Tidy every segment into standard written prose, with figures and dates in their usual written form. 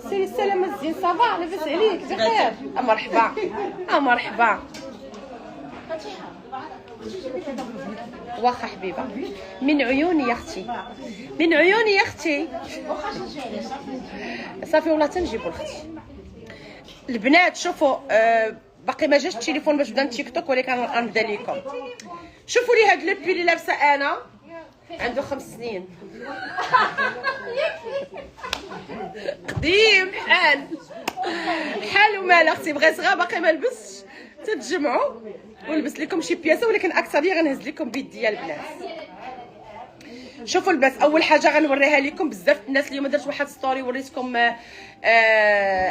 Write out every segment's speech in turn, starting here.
سيري السلامة الزين صافا لاباس عليك بخير؟ مرحبا مرحبا. واخا حبيبه من عيوني يا اختي من عيوني يا اختي. صافي والله تنجيبو لاختي. البنات شوفوا باقي ما جاش التليفون باش بدا التيك توك ولكن غنبدا ليكم. شوفوا لي هاد لو بي اللي لابسه انا عنده 5 سنين قديم حال ومال اختي بغيت غير باقي ما لبسش تتجمعوا ونلبس لكم شي بياسه ولكن اكثريه غنهز لكم بيديا البنات. شوفوا البنات اول حاجه غنوريها لكم بزاف الناس اليوم درت واحد ستوري وريتكم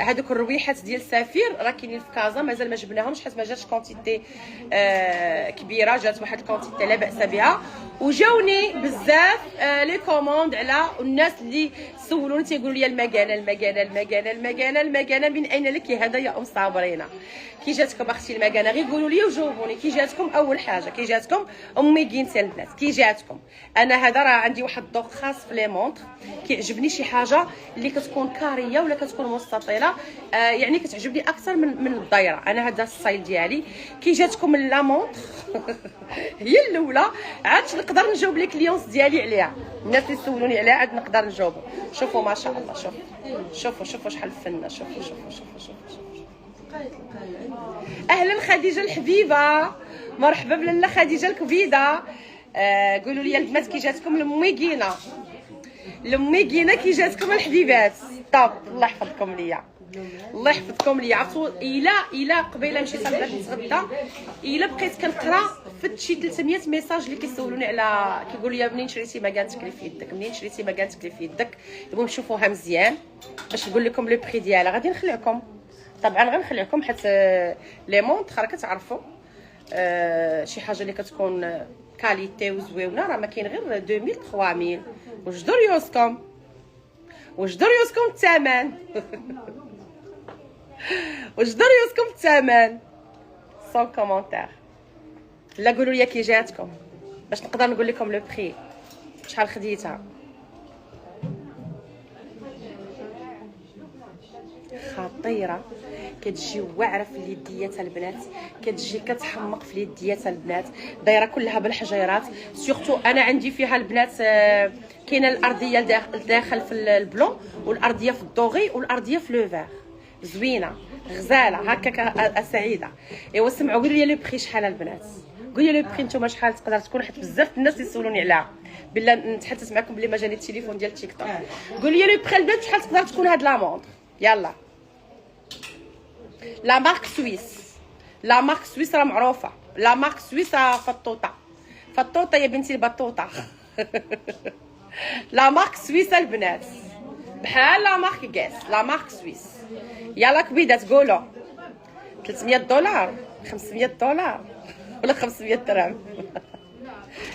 هذوك الرويحات ديال السفير راه كاينين في كازا مازال ما جبناهمش حيت ما جاتش كونتيتي كبيره جات واحد الكونتيتي لا باس بها وجاوني بزاف لي كوموند على الناس اللي سولوني تيقولوا لي المكانه من اين لك هذا يا ام صابرينا كي جاتكم اختي المكانه غير قولوا لي وجاوبوني كي جاتكم. اول حاجه كي جاتكم امي كينت البنات كي جاتكم انا هذا راه عندي واحد الذوق خاص في لي مونطر كيعجبني شي حاجه اللي كتكون كاريه ولا كتكون مستطيله يعني كتعجبني اكثر من الدايره. انا هذا الستايل ديالي كي جاتكم لا مونطر هي الاولى عاد نقدر نجاوب لي كليونس ديالي عليها الناس اللي سولوني عليها عاد نقدر نجاوبهم. شوفوا ما شاء الله شوفوا شحال فنه شوفوا اهلا خديجه الحبيبه مرحبا بلاله خديجه الكبيده. قولوا لي البنات كي جاتكم لميكينا كي جاتكم الحبيبات. طب الله يحفظكم ليا الله يحفظكم ليا. عرفتوا الا قبيله مشيت البنات نتغدى الا بقيت كنقرا فت شي 300 ميساج اللي كيسولوني على كيقولوا لي منين شريتي مكان تكلي في يدك منين شريتي مكان تكلي في يدك. المهم شوفوها مزيان باش نقول لكم لو بري ديالها. غادي نخليكم طبعا غنخليكم حيت لي مونطر راه كتعرفوا شي حاجه اللي كتكون كاليتي وزويونه راه ما كاين غير 2000 3000. واش دريوسكم الثمن واش دريوسكم الثمن سون كومونتير. لا قولوا لي كي جاتكم باش نقدر نقول لكم لو بري شحال خديتها. خطيره كتجي واعره في اليديات البنات كتجي كتحمق في اليديات البنات دايره كلها بالحجيرات سورتو انا عندي فيها البنات كاينه الارضيه داخل في البلون والارضيه في الدوغي والارضيه في لو فير زوينه غزاله هكاك سعيده. ايوا سمعوا قولوا لي لو بري شحال البنات قولوا لي لو بري نتوما شحال تقدر تكون حيت بزاف الناس اللي يسولوني عليها بالله نتحدث معكم بلي ما جاني التليفون ديال التيك توك. قولوا لي لو بري البنات شحال تقدر تكون هاد لا مونطر. يلا لا مارك سويس راه معروفه لا مارك سويس فطوطه يا بنتي البطوطه لا مارك سويس البنات بحال لا مارك كاس لا مارك سويس. يلا كبيدات قولوا 300 دولار 500 دولار ولا 500 درهم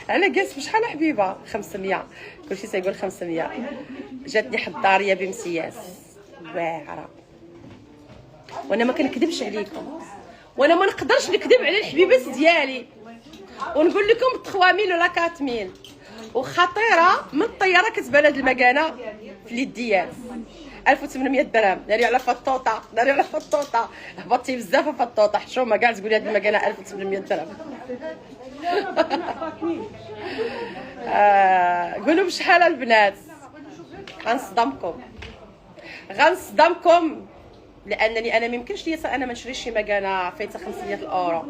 على كاس بشحال حبيبه 500 كلشي تيقول 500. جاتني حضاريه بمسياس واعره وانا ما كنكذبش عليكم وانا ما نقدرش نكذب على الحبيبات ديالي ونقول لكم 3000 ولا 4000 وخطيره من الطياره كتبان هاد المكانه في اليديات 1800 درهم. ناري على فطوطه هبطتي بزاف فطوطه حشومه كاع تقولي هاد المكانه 1800 درهم قولوا بشحال البنات. غنصدمكم لانني انا ما يمكنش ليا انا ما نشريش شي مكانه فايته 500 الاورو.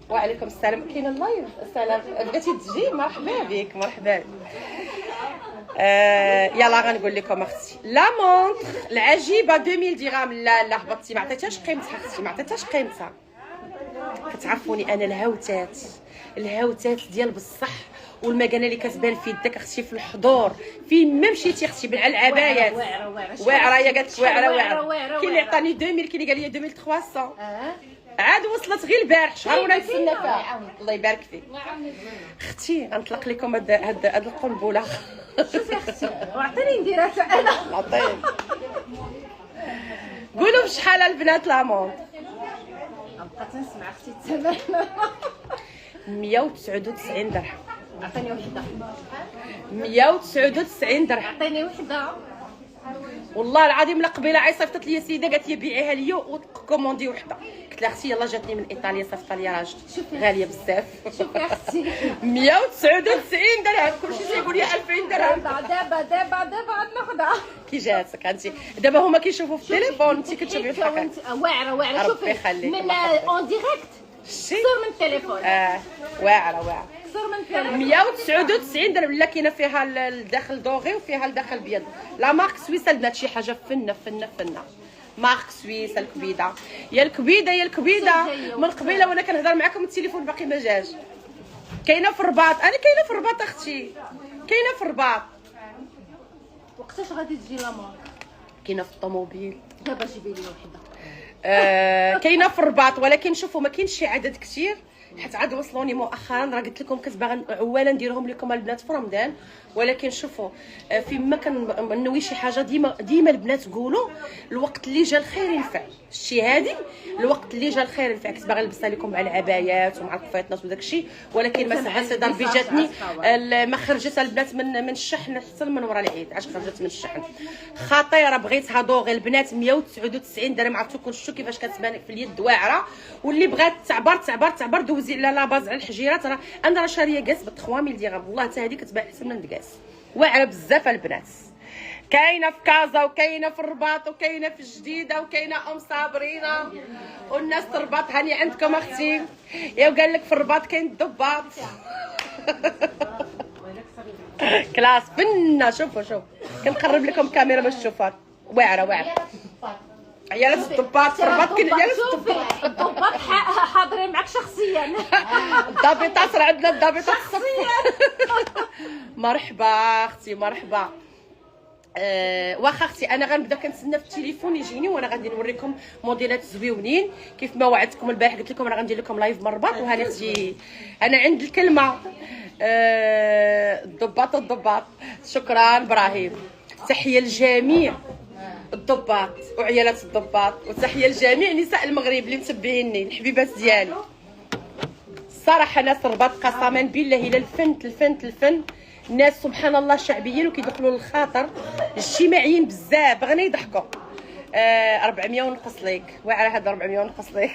وعليكم السلام كاين اللايف السلام بغيتي تجي مرحبا بك يلا غنقول لكم اختي لا مونطر العجيبه 2000 درهم. لا هبطتي ما عطيتهاش قيمتها اختي ما عطيتهاش قيمتها. كتعرفوني انا الهوتات ديال بصح والمكانه اللي كتبان في يدك اختي في الحضور فين ما مشيتي اختي بنع العبايات واعره يا قالت واعره كاين اللي عطاني 2000 كاين اللي قال لي 2300 عاد وصلت غير البارح شهر ولا نتسنى فيها الله يبارك فيك اختي. غنطلق لكم هاد القنبله شوفي اختي وعطيني نديرها انا عطيني. قولوا بشحال البنات لامونط. بقيت نسمع اختي الثمن 199 درهم. عطيني وحده 199 درهم. عطيني وحده والله العظيم لا قبيله عي صيفطت لي سيده قالت لي بيعيها ليا وكوموندي وحده. قلت لها اختي يلاه جاتني من ايطاليا صيفطها لي راجل غاليه بزاف. شوفي اختي 199 درهم كلشي تيقول لي 2000 درهم. دابا عاد ناخذها. كي جاتك انت دابا هما كيشوفوا في التليفون انت كتشوفي في الحقيقه. واعره شوفي من اون ديريكت شتي صور من التليفون. واعره صور من التليفون 199 درهم. لا كاينه فيها الداخل دوغي وفيها الداخل بيض. لا مارك سويسه البنات شي حاجه فنه مارك سويسه الكبيده يا الكبيده من قبيله وانا كنهضر معاكم التليفون باقي ما جاش. كاينه في الرباط انا كاينه في الرباط اختي كاينه في الرباط. وقتاش غادي تجي لا مارك؟ كاينه في الطوموبيل دابا جيبي لي وحده. كاينه في الرباط ولكن شوفوا ما كاينش شي عدد كثير حيت عاد وصلوني مؤخرا. راه قلت لكم كنت باغا اولا نديرهم لكم البنات في رمضان ولكن شوفوا فيما كنوي شي حاجه ديما البنات يقولوا الوقت اللي جا الخير ينفع. شتي هادي الوقت اللي جا الخير ينفع. كنت باغا نلبسها لكم مع العبايات ومع القفيطنات وداك الشيء ولكن ما سعى ضربي جاتني ما خرجت البنات من الشحن حتى من ورا العيد. علاش خرجت من الشحن خطيره بغيتها دوغي البنات 199 درهم. عرفتوا شفتوا كيفاش كتبان في اليد واعره. واللي بغات تعبر دوزي على لاباز على الحجيرات. انا راه شاريه كاس ب 3000 درهم والله حتى هذه كتباع احسن من الكاس. واعره بزاف البنات. كاينه في كازا وكاينه في الرباط وكاينه في الجديده وكاينه ام صابرينا والناس تربط. هاني عندكم اختي يا وقال لك في الرباط كاين الضباط. كلاس فنه. شوفوا كنقرب لكم الكاميرا باش تشوفوها. واعره عيالات الضباط في الرباط. كاين عيالات الضباط حاضرين معك شخصيا. الضابطات راه عندنا الضابطات شخصيا. مرحبا اختي مرحبا. واخا اختي انا غنبدا كنتسنى في التليفون يجيني وانا غادي نوريكم موديلات زويونين كيف ما وعدتكم البارح. قلت لكم راه غندير لكم لايف من الرباط وهاني اختي انا عند الكلمه. الضباط شكرا ابراهيم. تحيه للجميع الضباط وعيالات الضباط وتحيه لجميع نساء المغرب اللي متبعيني الحبيبات ديالي. الصراحه ناس الرباط قسما بالله الى الفن الناس سبحان الله شعبيين وكيدخلوا للخاطر اجتماعيين بزاف بغينا يضحكوا. 400 ونقص ليك واعره هذا 400 ونقص ليك.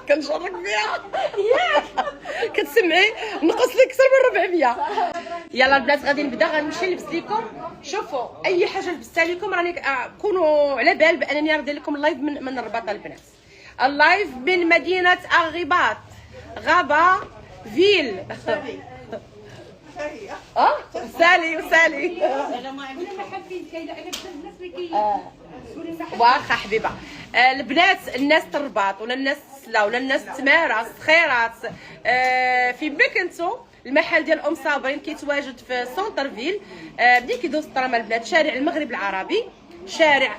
كنشرك فيها ياك كتسمعي نقص لك اكثر من 400. يلا البنات غادي نبدا غنمشي نلبس لكم. شوفوا اي حاجه لبستها لكم راني كونوا على بال بانني غندير لكم اللايف من الرباط البنات. اللايف من مدينه الرباط غابه فيل. سالي انا ما عندنا محبين كاينه انا بزاف الناس اللي واخا حبيبه. البنات الناس الرباط ولا الناس السلا ولا الناس تماره الصخيرات في ما كنتو المحل ديال ام صابرين كيتواجد في سونتر فيل. بدي كيدوز الطرام البنات شارع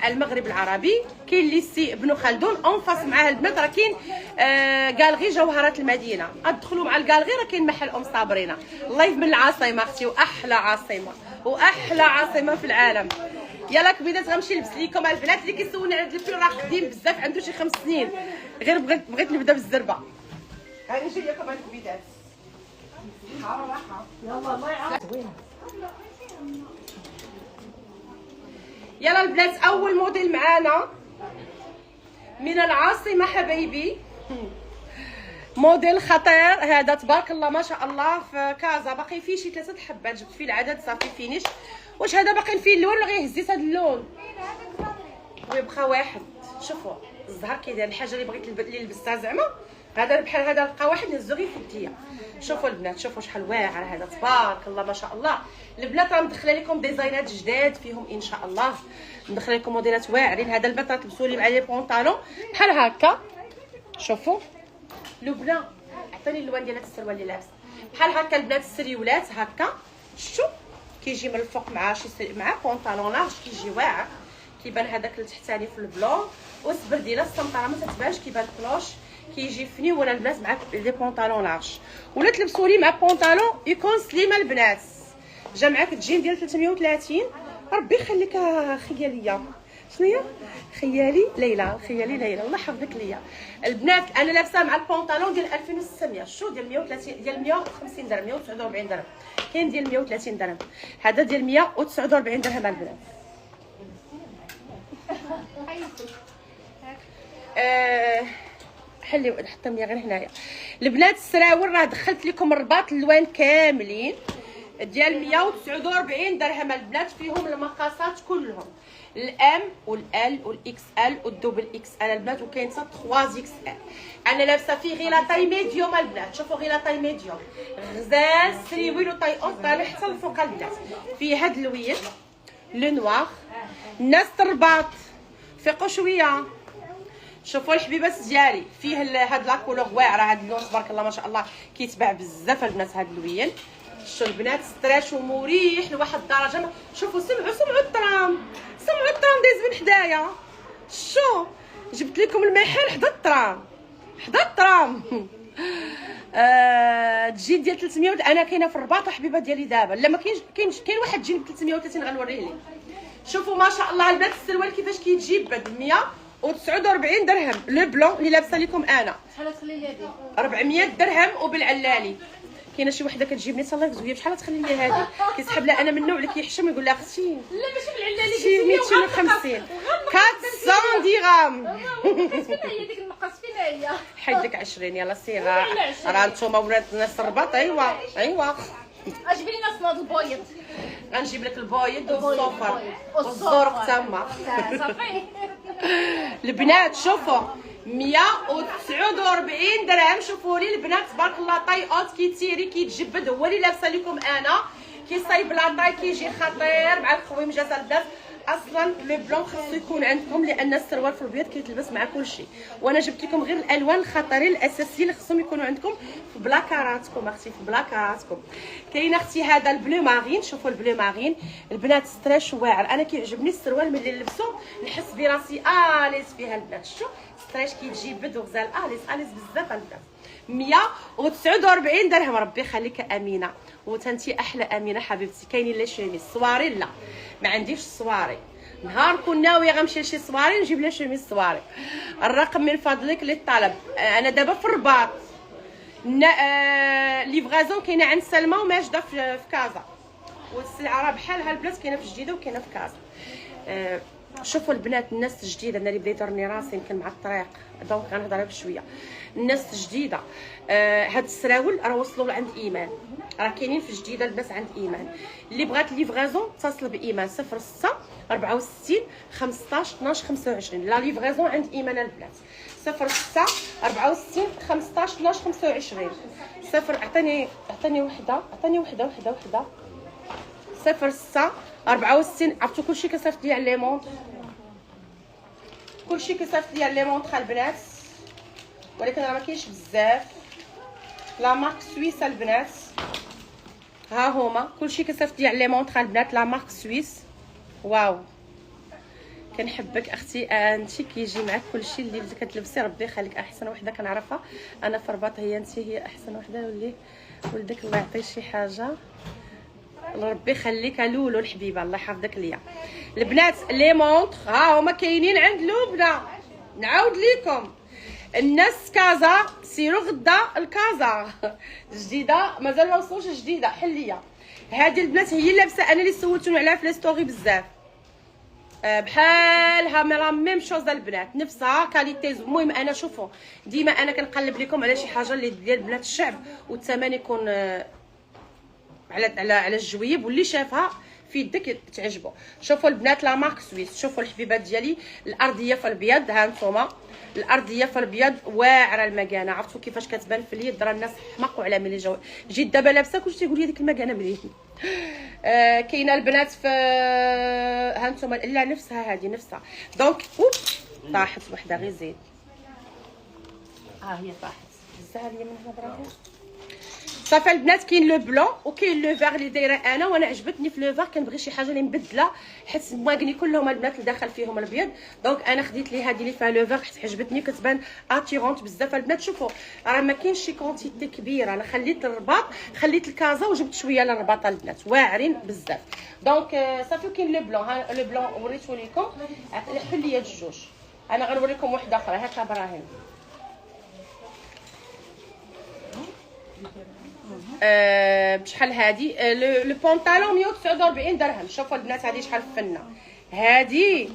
المغرب العربي. كاين ليسي ابن خلدون اون فاس معاه البنات راه كاين كالغي جوهرات المدينه. ادخلوا مع الكالغي راه كاين محل ام صابرينا. اللايف من العاصمه اختي واحلى عاصمه في العالم. يلا كبيدات غنمشي نلبس ليكم البنات اللي كيسولوني على هاد البيل راه قديم بزاف عنده شي 5 سنين غير بغيت نبدا بالزربه. هاني جايه كمان كبيدات يلا الله يعاون. يلا البنات اول موديل معانا من العاصمه حبايبي. موديل خطير هذا تبارك الله ما شاء الله. في كازا باقي فيه شي 3 حبات جبت فيه العدد صافي فينيش. واش هذا باقي فيه اللون ولا غير هزيت هذا اللون ويبقى واحد. شوفوا الزهر كيدير الحاجه اللي بغيت اللي لبستها زعما هذا بحال هذا بقى واحد نهزو غير في يديا. شوفوا البنات شوفوا شحال واعر هذا تبارك الله ما شاء الله. البنات راه مدخله لكم ديزاينات جداد فيهم ان شاء الله. مدخله لكم موديلات واعرين. هذا البنات راه تلبسوا لي مع لي بونطالون بحال هكا. شوفوا لبنى عطيني اللوان ديال هذا السروال اللي لابس بحال هكا البنات السريولات هكا. شتو كيجي من الفوق مع شي مع بونطالون لارج كيجي واعر كيبان هذاك التحتاني في البلون والسبرديله السمطره ما تتبانش كيبان كلوش كيجي فني. ولا البنات مع لي بونطالون لارج ولا تلبسوا لي مع بونطالون يكون سليمه البنات. جا معاك الجين ديال 330. ربي يخليك خياليه. شنو هي خيالي ليلى الله يحفظك ليا. البنات انا لابسه مع البونطالون ديال 2600. شو ديال 130 ديال 150 درهم 149 درهم. كاين ديال 130 درهم. هذا ديال 149 درهم البنات. حلي نحطهم لي غير هنايا. البنات السراول راه دخلت لكم الرباط الالوان كاملين ديال 149 درهم البنات، فيهم المقاسات كلهم الام والال والاكس ال والدوبل اكس ال البنات، وكاين حتى 3 اكس ال. انا لابسه فيه غير لا تاي ميديوم البنات، شوفوا غير لا تاي ميديوم غزال سريويل وطاي اون طالع حتى الفوق البنات. فيه هاد اللوين لو نوار. الناس الرباط فيقوا شويه. شوفوا الحبيبات ديالي فيه هاد لا كولور واعره، هاد اللون تبارك الله ما شاء الله كيتباع بزاف البنات. هاد اللوين شو البنات ستريش ومريح لواحد الدرجه. شوفوا سمعوا الطرام، سمعوا الطرام دايز من حدايا. شو جبت لكم المحل حدا الطرام، حدا الطرام. تجي ديال 300. انا كاينه في الرباط حبيبه ديالي دابا. لا ما كاين واحد تجي ب 330 غنوريه لك. شوفوا ما شاء الله البنات السروال كيفاش كيتجي ب 149 درهم. لو بلون اللي لابسه لكم انا شحال تخلي لي هذه 400 درهم وبالعلالي. كاينه شي وحده كتجيبني الله يرزقها بشحال تخلي لي هذه، كيسحب لها. انا من النوع اللي كيحشم يقول لها اختي لا ماشي بالعلالي شي 250 400 درهم. فين هي ديك المقاس فين هي؟ حيد لك 20 يلا سيغا. راه نتوما ولاد الناس الرباط. ايوا اجيبي لنا صناد البويض. غنجيب لك البويض والصوفر والزرق تما. صافي البنات شوفوا 149 درهم. شوفوا لي البنات تبارك الله طاي اوت كيتيري كيتجبد. هو اللي لابسه لكم انا كيصايب لا طاي كيجي خطير مع الخويم جاز البنات. اصلا لو بلون خصو يكون عندكم لان السروال في البيض كيتلبس مع كلشي، وانا جبت لكم غير الالوان الخطرين الاساسيين اللي خصهم يكونوا عندكم في بلاكاراتكم اختي، في بلاكاراتكم. كاين اختي هذا البلو مارين. شوفوا البلو مارين البنات ستريش واعر. انا كيعجبني السروال ملي نلبسو نحس براسي اليز فيها البنات. شو ستريش كيتجي بد وغزال اليز بزاف البنات. 149 درهم. ربي يخليك امينه وتنتي احلى امينه حبيبتي. كاينين لي شوميز صواري. لا ما عنديش الصواري، نهار كون ناويه غنمشي لشي صواري نجيب لها شوميز صواري. الرقم من فضلك للطلب. انا دابا في الرباط. ليفغازون كاينه عند سلمى وماجده في كازا، والسلعه راه بحالها البنات كاينه في جديده وكاينه في كازا. شوفوا البنات الناس الجديده. انا اللي بديت راني راسي يمكن مع الطريق دونك غنهضر بشويه. الناس الجديده هاد السراول راه وصلوا لعند ايمان، راه كاينين في جديده البنات عند ايمان. اللي بغات ليفغازون اتصل بايمان 06 64 15 12 25. لا ليفغازون عند ايمان البنات 06 64 15 12 25. عطيني وحده 06 64. عرفتوا كلشي كصيفط لي على لي مونط، كلشي كيصيفط لي على لي مونط البنات، ولكن راه ما كاينش بزاف. لا مارك سويس البنات ها هما كلشي كيصيفط لي على لي مونط البنات. لا مارك سويس. واو كنحبك اختي انت كيجي معك كلشي اللي كتلبسي. ربي يخليك احسن وحده كنعرفها انا في الرباط هي انت، هي احسن وحده. واللي ولدك الله يعطيه شي حاجه ربي يخليك لولو الحبيبه الله يحفظك ليا. البنات لي مونطر ها هما كاينين عند لبنى. نعاود ليكم الناس كازا سيروا غدا الكازا جديده مازال ما وصلوش جديده حليه. هذه البنات هي لابسه انا اللي سولتوني عليها في لي ستوري بزاف. بحالها لا ميم شوز البنات نفسها كاليتي. المهم انا شوفوا ديما انا كنقلب لكم على شي حاجه اللي ديال بنات الشعب والثمن يكون على الجويب، واللي شافها في يدك تعجبو. شوفوا البنات لا مارك سويس. شوفوا الحبيبات ديالي الارضيه في الابيض. ها نتوما الارضيه في الابيض واعره المكانه. عرفتوا كيفاش كتبان في اليد؟ راه الناس حمقوا على ملي جيت دابا لابسه كلشي تيقول لي ديك المكانه مليح. كاينه البنات في ها نتوما لا نفسها هذه نفسها. دونك طاحت وحده غير زيد. هي طاحت بزاف هي من هنا برافو. صافي البنات كاين لو بلون وكاين لو فيغ اللي دايره انا، وانا عجبتني في لو فيغ. كنبغي شي حاجه اللي مبدله حيت مواكني كلهم البنات اللي داخل فيهم الابيض. دونك انا خديت لي هذه اللي فيها لو فيغ حيت عجبتني كتبان اتيرونت بزاف البنات. شوفوا راه ما كاينش شي كونتيتي كبيره. انا خليت الرباط خليت الكازا وجبت شويه للرباط البنات واعرين بزاف. دونك صافي كاين لو بلون. ها لو بلون وريتو لكم. حل لي الجوج. انا غنوريكم وحده اخرى هكا ابراهيم. بشحال هادي لو بونطالون 149 درهم. شوفوا البنات هادي شحال فنه. هادي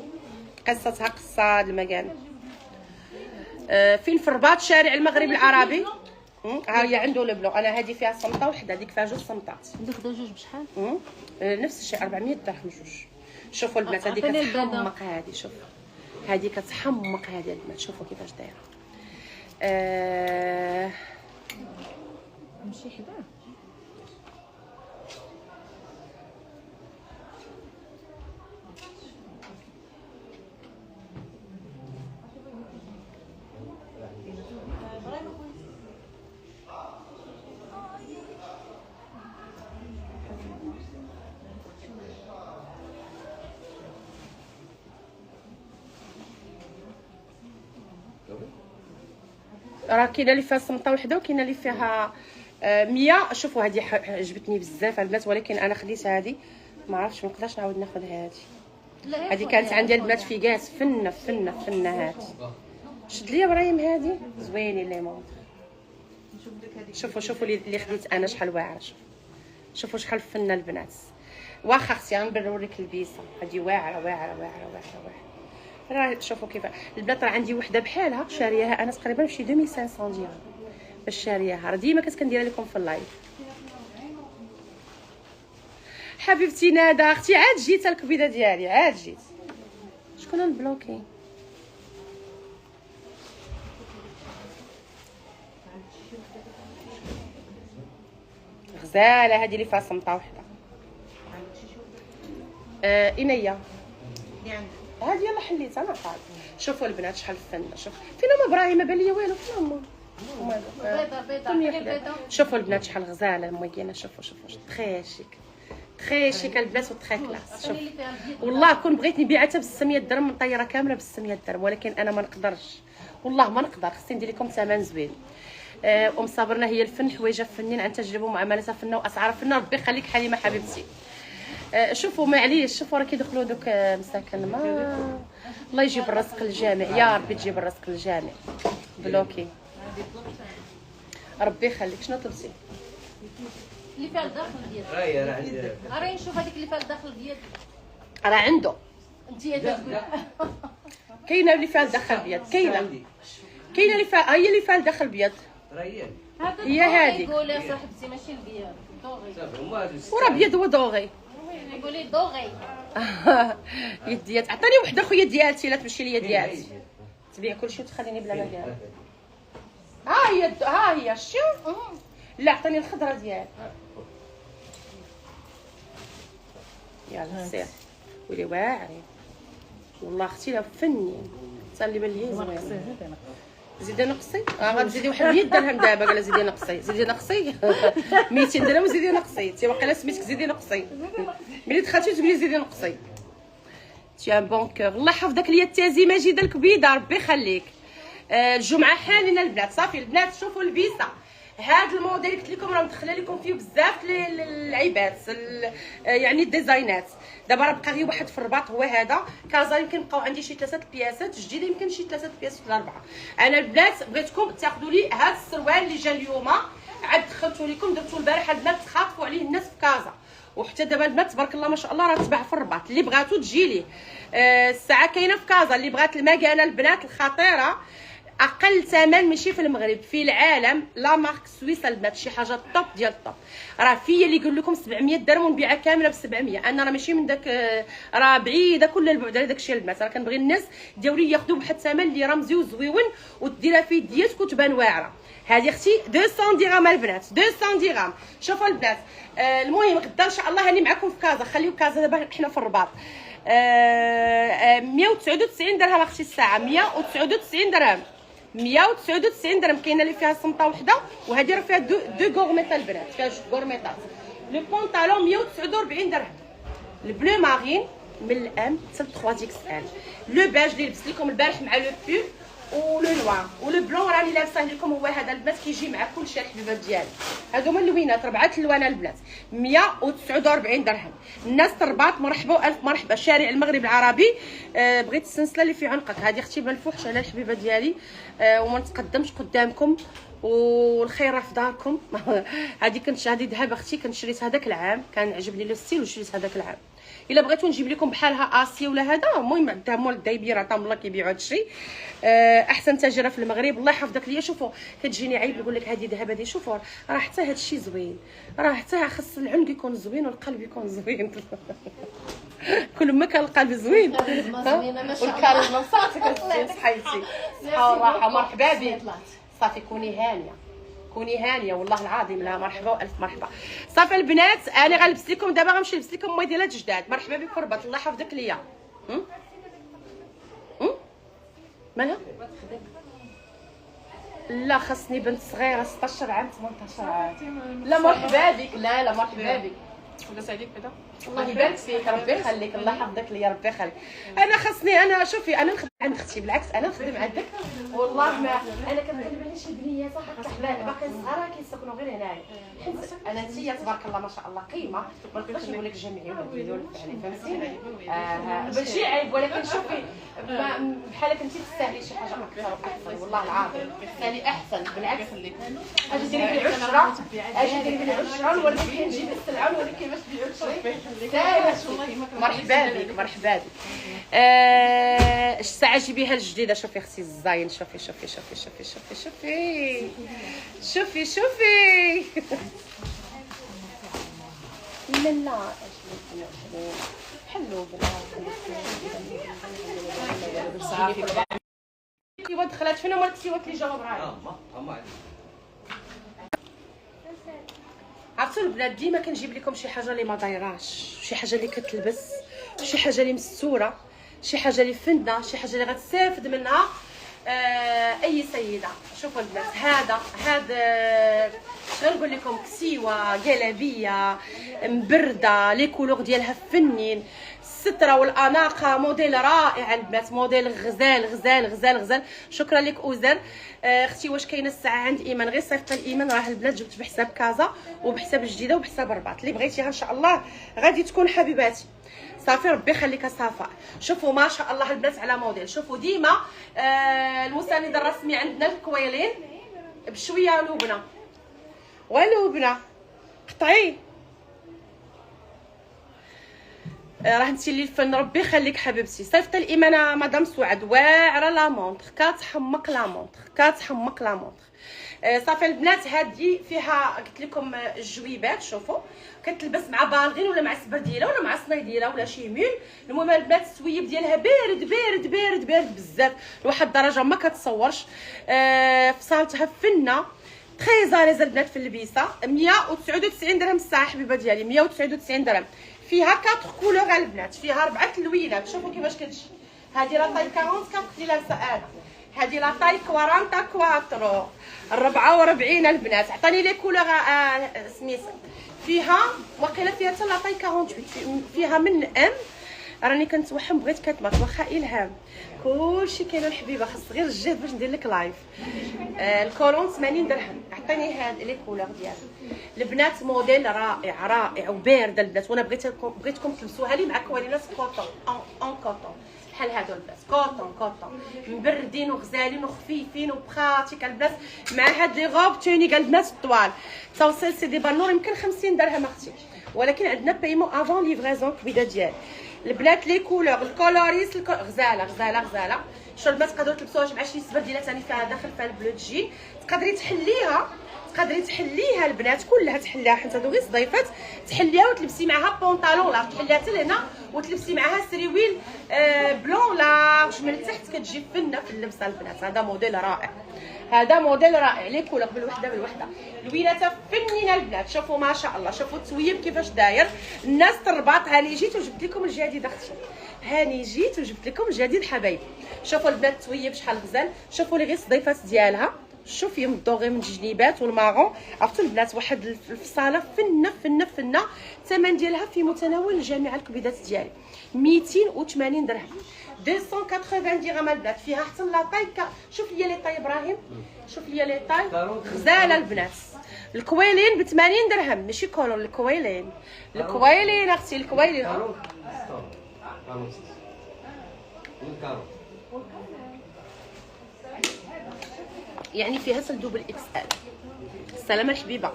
قصتها قصه المكان. فين في الرباط شارع المغرب العربي. ها هي عنده البلو. انا هذه فيها صمته وحده، هذيك فيها جوج صمتات. عندك جوج بشحال؟ نفس الشيء 400 درهم جوج. شوفوا البنات هذه كتحمق، هذه شوف هذه كتحمق هذه البنات، شوفوا كيفاش دايره. نمشي حداه. راه كاينه اللي فيها صمته وحده وكاينه اللي فيها 100. شوفوا هذه عجبتني بزاف البنات، ولكن انا خديت هذه، ما عرفتش ما نقدرش نعاود ناخذ هذه. هذه كانت عندي البنات في كاس فنه هذه. شد لي ابراهيم هذه زوينين لي مونط. شوفوا اللي خديت انا شحال واعره. شوفوا شحال فنه البنات. واخا اختي غنوريك البيسه هذه واعره. راه شوفوا كيف البنات. راه عندي وحده بحالها شارياها انا تقريبا بشي 2500 درهم باش شارياها. راه ديما كنديرها لكم في اللايف. حبيبتي ندى اختي عاد جيت الكبيده ديالي، عاد جيت. شكون البلوكي؟ غزاله هذه اللي فيها صمته وحده. اينيا هذه يلا حليتها انا قاعد. شوفوا البنات شحال فنه. شوف فين ام ابراهيم؟ ما بان ليا والو. فين بيضه. شوفوا البنات شحال غزاله الموكينه. شوفوا تري شيك البنات وتري كلاس. شوف والله كون بغيت نبيعها ب 600 درهم مطيره كامله ب 600 درهم، ولكن انا ما نقدرش والله ما نقدر. خصني ندير لكم ثمن زوين. ام صابرنا هي الفن، حوايجها فنين عن تجربه ومعاملتها فنه واسعارها فنه. ربي يخليك حليمه حبيبتي. شوفوا معليش، شوفوا راه كيدخلوا دوك مساكن. ما الله يجيب الرزق للجميع يا ربي، تجيب الرزق للجميع. بلوكي ربي يخليك. شنو طلبتي؟ اللي فيها الداخل ديالك. راه عندي. راه نشوف هذيك اللي فيها الداخل ديالك. راه عنده. انت يا تقول كاينه اللي فيها الداخل بيض، كاينه اللي فيها، هي اللي فيها الداخل بيض. هي هذيك. قولي يا صاحبتي ماشي البيض دوغي. وراه بيض ودوغي. قولي دوغي. يديات عطيني وحده خويا ديالتي لا تمشي ليا ديالتي. تبيع كلشي وتخليني بلا مكان. ها هي شوف. لا عطيني الخضره ديالك. يلا سير ولي واعرين والله اختي لا فنين. حتى اللي بان لي زوين. زيدي نقصي. غتزيدي واحد 100 درهم دابا. قال زيدي نقصي 200 درهم وزيدي نقصي. انت واقيلا سميتك زيدي نقصي. ملي دخلتي تقولي زيدي نقصي. تيان بون كور. الله يحفظك ليا التازي ماجده الكبيده ربي يخليك. الجمعه حالنا البنات. صافي البنات شوفوا البيسه. هاد الموديل قلت لكم راه مدخله لكم فيه بزاف العيبات يعني الديزاينات. دابا راه بقى غير واحد في الرباط هو هذا كازا. يمكن بقاو عندي شي 3 بياسات جديده، يمكن شي 3 بياسات ولا 4. انا البنات بغيتكم تاخذوا لي هاد السروال اللي جا اليوم، عاد دخلتو لكم درتو البارح. البنات تخاطفوا عليه الناس في كازا، وحتى دابا البنات تبارك الله ما شاء الله راه تباع في الرباط. اللي بغاتو تجي ليه الساعه كاينه في كازا. اللي بغات المكانه البنات الخطيره اقل ثمن ماشي في المغرب في العالم. لا مارك سويس البنات شي حاجه طوب ديال الطوب. راه فيا اللي يقول لكم 700 درهم ونبيعها كامله ب 700. انا راه ماشي من داك، راه بعيده كل البعد على داك الشيء البنات. راه كنبغي الناس ديالي ياخذوا بواحد الثمن اللي رمزي وزويون وديرها في يدياتك وتبان واعره. هذه اختي 200 درهم البنات، 200 درهم. شوفوا البنات المهم غدا ان شاء الله هاني معكم في كازا. خليو كازا دابا حنا في الرباط. 199 درهم اختي الساعه. 199 درهم 199 درهم. كاينه اللي فيها صمته وحده، وهذه راه فيها دو غورميط البنات، فيها جوج غورميطات. لو بونطالون 149 درهم. البلو مارين من الام حتى 3 ديكس ال. لو باج اللي لبست لكم البارح مع لو بول ولو نوار ولو بلون راني لابسه لكم هو هذا البنات كيجي مع كلشي الحبيبات ديالي. هادو هما اللوينات 4 الوان البنات 149 درهم. الناس الرباط مرحبا والف مرحبا. شارع المغرب العربي. بغيت السلسله اللي في عنقك هذه اختي ما نفوحش على الحبيبه ديالي وما نتقدمش قدامكم والخير راه في داركم. هذه كنت هذه ذهب اختي كنت شريت هذاك العام، كان عجبني لو ستيل وشريت هذاك العام. الا بغيتو نجيب لكم بحالها اسيا ولا هذا، المهم عندها مول الدايبير عطاهم الله كيبيعوا هذا الشيء. احسن تاجره في المغرب، الله يحفظك ليا. شوفوا كتجيني عيب نقول لك هذه ذهب هذه، شوفوا راه حتى هذا الشيء زوين، راه حتى خص العنق يكون زوين والقلب يكون زوين. كل ما كان القلب زوين والكاريزما صافي صحيتي صحه وراحه. مرحبا بك، صافي كوني هانيه، كوني هانيه والله العظيم. لا مرحبا والف مرحبا. صافي البنات انا غنلبس لكم دابا، غنمشي نلبس لكم موديلات جداد. مرحبا بك ربات، الله يحفظك ليا. مالها؟ لا خاصني بنت صغيره 16 عام 18 عام. لا مرحبا بك، لا مرحبا بك. الله يبارك فيك، ربي يخليك، الله يحفظك ليا، ربي يخليك. انا خاصني، انا شوفي انا نخدم عند اختي، بالعكس انا نخدم عندك والله. ما انا كنخدم على شي بنيه صح باقي صغار كيسكنوا غير هنايا. انا انتيا تبارك الله ما شاء الله قيمه، ما نقدرش نقول لك جمعي ولا ديروا لك عليه، فهمتي؟ ماشي عيب، ولكن شوفي بحالك انت تستاهلي شي حاجه اكثر والله العظيم. ثاني احسن بالعكس، اجي ديري بالعشره، اجي ديري بالعشره، ولكن نجيب السلعه ولكن كيفاش تبيعوا الشري. مرحبا بك مرحبا بك. الساعه جيبيها الجديده. شوفي اختي الزاين، شوفي شوفي شوفي شوفي شوفي شوفي شوفي شوفي. لا لا حلو كيوا دخلت فينا مال كسيوات اللي جاوب معايا. عرفتوا البنات ديما كنجيب لكم شي حاجه اللي ما دايراش، شي حاجه اللي كتلبس، شي حاجه اللي مستوره، شي حاجه اللي فنه، شي حاجه اللي غتستافد منها اي سيده. شوفوا البنات هذا شنو نقول لكم، كسيوه جلابيه مبرده، لي كولور ديالها فنين، الستره والاناقه، موديل رائع البنات، موديل غزال غزال غزال غزال. شكرا لك اوزر. اختي واش كاينه الساعه عند ايمان؟ غير صيفط الايمان، راه البنات جبت بحساب كازا وبحساب جديده وبحساب رباط، اللي بغيتيها ان شاء الله غادي تكون حبيباتي. صافي ربي يخليك صفاء. شوفوا ما شاء الله البنات على موديل. شوفوا ديما المساند الرسمي عندنا الكويلين بشويه لبنه ولبنه قطعي. راه انت اللي الفن، ربي يخليك حبيبتي. صيفط الايمانه مدام سعاد، واعره لا مونطخ، كتحمق لا مونطخ، كتحمق لا مونطخ. صافي البنات هذه فيها قلت لكم الجويبات. شوفوا كتلبس مع بالغين ولا مع السبرديله ولا مع صنيديله ولا شي ميل. المهم البنات السويب ديالها بارد بارد بارد بارد بزاف لواحد الدرجه ما كتصورش. فصالتها فنه تري زاليز البنات في اللبيسه. 199 درهم الساعه حبيبه ديالي، 199 درهم. فيها 4 كولور البنات، فيها 4 تلوينات. شوفوا كيفاش كتجي. هذه لا طاي 44 اللي لابسه انا، هذه لا طاي 44 44 البنات. عطاني لي كولور سميت فيها واقيلا فيها حتى لا طاي 48، فيها من ام. راني كنتوحم بغيت كتمات واخا الهام كلشي كاين الحبيبه، خاص غير الجهد باش ندير لك لايف. الكولون 80 درهم. عطيني هاد لي كولور ديالها البنات، موديل رائع رائع وبارده البنات. وانا بغيتكم تلبسوها لي مع كوالينات كوطون اون كوطون بحال هادو البنات، كوطون مبردين وغزالين وخفيفين وبخاتيك البنات، مع هاد لي غوب تونيك البنات الطوال. توصيل سي دي بانور يمكن 50 درهم اختي، ولكن عندنا بايمون افون ليفريزون كبيده ديالي البنات. لي كولور الكولوريس غزاله غزاله غزاله. شو البنات تقدروا تلبسوها مع شي سبرديله ثاني فيها داخل فيها البلو تجي، تقدري تحليها البنات كلها، تحليها حيت هادو غير صديفات، تحليها وتلبسي معها بونطالون لارج، تحليها حتى لهنا وتلبسي معها سريويل بلون لارج من التحت، كتجي فنه في اللبسه البنات. هذا موديل رائع، هذا موديل رائع. لي كولور بالوحده لويناتها فنينه البنات. شوفوا ما شاء الله، شوفوا التويب كيفاش داير. الناس الرباط هاني جيت وجبت لكم الجديد اختي، هاني جيت وجبت لكم الجديد حبايبي. شوفوا البنات التويب شحال غزال. شوفوا لي غير الصديفات ديالها، شوفي من الدوغي من الجنيبات والماغون. عرفتوا البنات واحد الفصاله فنه فنه فنه. الثمن ديالها في متناول الجميع الكبيدات ديالي، 280 درهم، 280 درهم البنات. فيها حتى لاطاي. شوف لي لي طاي ابراهيم، شوف لي لي طاي غزاله البنات. الكويلين ب 80 درهم، ماشي كولون، الكويلين اختي، الكويلين يعني فيها سل دوبل اكس ال. السلامه الحبيبه.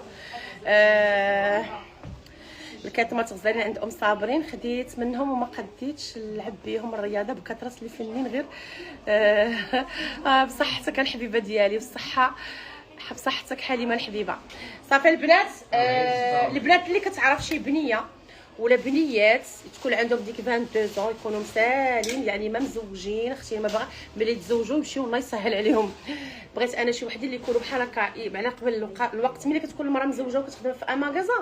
الكاتمات غزالين عند ام صابرين، خديت منهم وما قديتش نلعب بيهم الرياضه بكثره اللي فنين غير بصحتك الحبيبه ديالي، بصحه بصحتك حليمه الحبيبه. صافي البنات، البنات اللي كتعرف شي بنيه ولا بنيات تكون عندهم ديك 22 يكونوا مسالين، يعني ما مزوجين، اختي ما باغا ملي يتزوجوا يمشيو الله يسهل عليهم. بغيت انا شي وحدين اللي يكونوا بحال هكا على قبل الوقت ملي كتكون المراه مزوجه وكتخدم في اماغازا،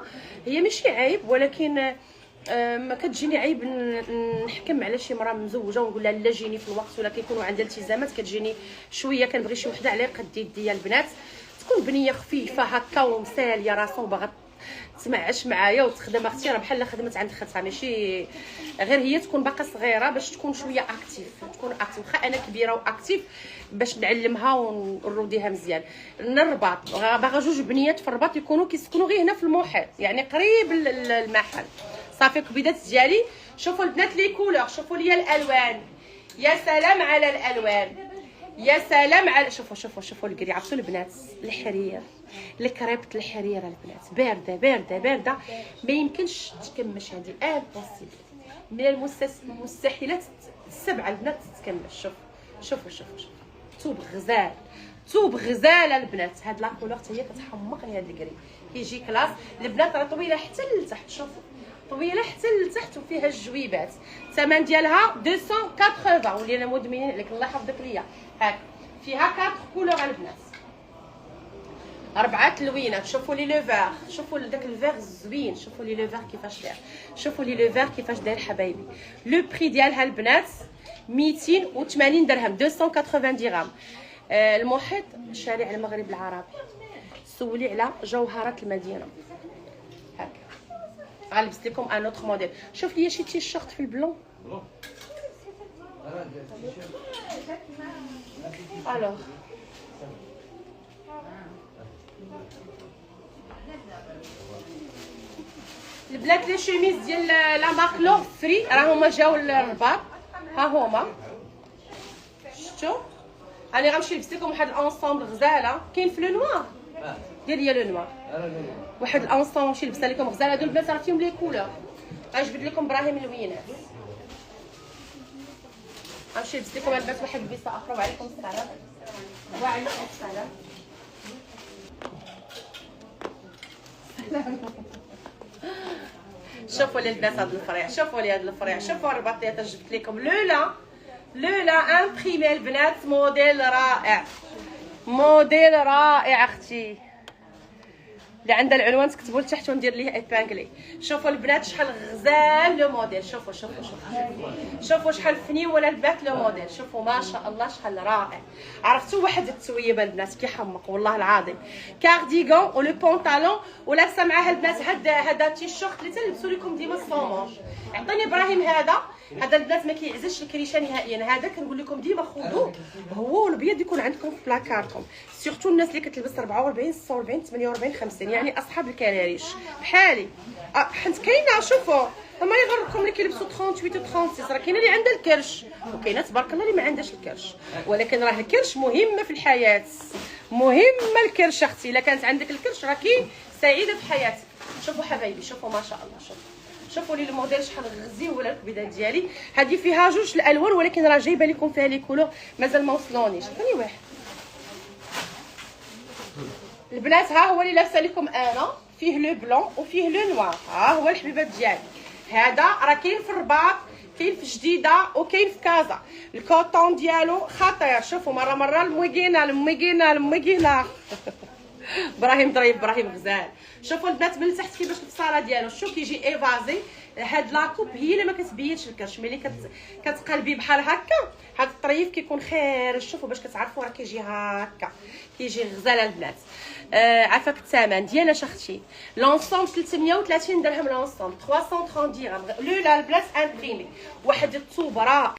هي ماشي عيب، ولكن ما كتجيني عيب نحكم على شي مراه مزوجه ونقول لها لا جيني في الوقت، ولا كيكونوا عندها التزامات كتجيني شويه. كنبغي شي وحده على قد يديا البنات، تكون بنيه خفيفه هكا ومساليه راسها وباغا تسمعش معايا وتخدم. اختي راه بحال خدمت عند خالتها، ماشي غير هي تكون باقا صغيره باش تكون شويه اكتيف، تكون اكتيف. واخا انا كبيره واكتيف باش نعلمها ونروديها مزيان. الرباط باغا جوج بنيات في الرباط يكونوا كيسكنوا غير هنا في المحيط، يعني قريب المحل. صافي الكبيدات ديالي. شوفوا البنات لي كولور، شوفوا لي الالوان، يا سلام على الالوان، يا سلام على شوفوا الكري. عرفتوا البنات الحرير، الكريبه الحرير البنات بارده بارده بارده، ما يمكنش تكمش، هذه امبوسيبل، من المستحيلات السبعه البنات تتكمش. شوفوا توب غزال، توب غزاله البنات. هاد لا كولور حتى هي كتحمق لي، هاد الكري كيجي كلاس. البنات راه طويله حتى لتحت، شوفوا طويله حتى لتحت وفيها الجويبات. الثمن ديالها 280، ولينا مدمنين عليك الله يحفظك ليا. هاك فيها 4 كولور البنات، 4 تلوينات. شوفوا لي لو فير، شوفوا داك الفير زوين، شوفوا لي لو فير كيفاش داير، شوفوا لي لو فير كيفاش داير حبايبي. لو بري ديالها البنات 280 درهم، 280 درهم. المحيط شارع المغرب العربي، سولي على جوهرة المدينه. هاك غنلبس لكم ان اوتر موديل. شوف لي شي تيشيرت في البلون. الوغ البنات لي شوميز ديال لا مارك لوغ فري راه هما جاو للرباط، ها هما شفتوا. انا غنمشي نلبس لكم واحد الانصومبل غزاله، كاين في لو نوار، دير لي لو نوار، واحد الانصومبل نمشي نلبسها لكم غزاله. هادو البنات راه فيهم لي كولور، غنجبد لكم ابراهيم اللوينات. غنمشي نلبس لكم البنات واحد البيصه اخرى. وعليكم السلام. وعليكم السلام. شوفوا لي البنات هاد الفريع، شوفوا لي هاد الفريع، شوفوا الرباطيات جبت لكم لولا امبريمي البنات. موديل رائع، موديل رائع اختي. اللي عندها العنوان تكتبوا لتحت وندير ليه ايبانغلي. شوفوا البنات شحال غزال لو موديل، شوفوا شحال فنيوله البنات لو موديل. شوفوا ما شاء الله شحال رائع. عرفتوا واحد التويبه البنات كيحمق والله العظيم. كارديغون ولو بونطالون، ولابسه معاها البنات هذا التيشيرت اللي تلبسوا لكم ديما الصومونج. عطيني ابراهيم هذا البنات ما كيعزلش الكريشه نهائيا. هذا كنقول لكم ديما خذوه، هو والبيض يكون عندكم في بلاكاركم، سيرتو الناس اللي كتلبس 44 46 48 50، يعني اصحاب الكراريش بحالي. حيت كاينه شوفوا ما يغركم اللي كيلبسوا 38 و 36، راه كاينه اللي عندها الكرش وكاينه تبارك الله اللي ما عندهاش الكرش، ولكن راه الكرش مهمه في الحياه، مهمه الكرش اختي. الا كانت عندك الكرش راكي سعيده في حياتك. شوفوا حبايبي، شوفوا ما شاء الله، شوفوا لي الموديل شحال غزي. ولا الكبيده ديالي هذه فيها جوج الالوان، ولكن راه جايبه لكم فيها لي كولور مازال ما وصلونيش. ثاني واحد البنات، ها هو اللي لابسه لكم انا، فيه لو بلون وفيه لو نوار. ها هو الحبيبات ديالي، هذا راه كاين في الرباط، كاين في جديده وكاين في كازا. الكوطون ديالو خطير. شوفوا مره المويغينا ابراهيم ضريب، ابراهيم غزال. شوفوا البنات من تحت كيفاش الفصاله ديالو، شوف كيجي ايفازي. هاد لاكوب هي اللي ما كتبينش الكرش، ملي كتقلبي بحال هكا هاد الطريف كيكون خارج. شوفوا باش كتعرفوا راه كيجي هكا، كيجي غزاله البنات. عافاك الثمن ديالها اختي. لونسومبل 330 درهم، لونسومبل 330 درهم. لولا البنات امبريمي واحد الطوب رائع.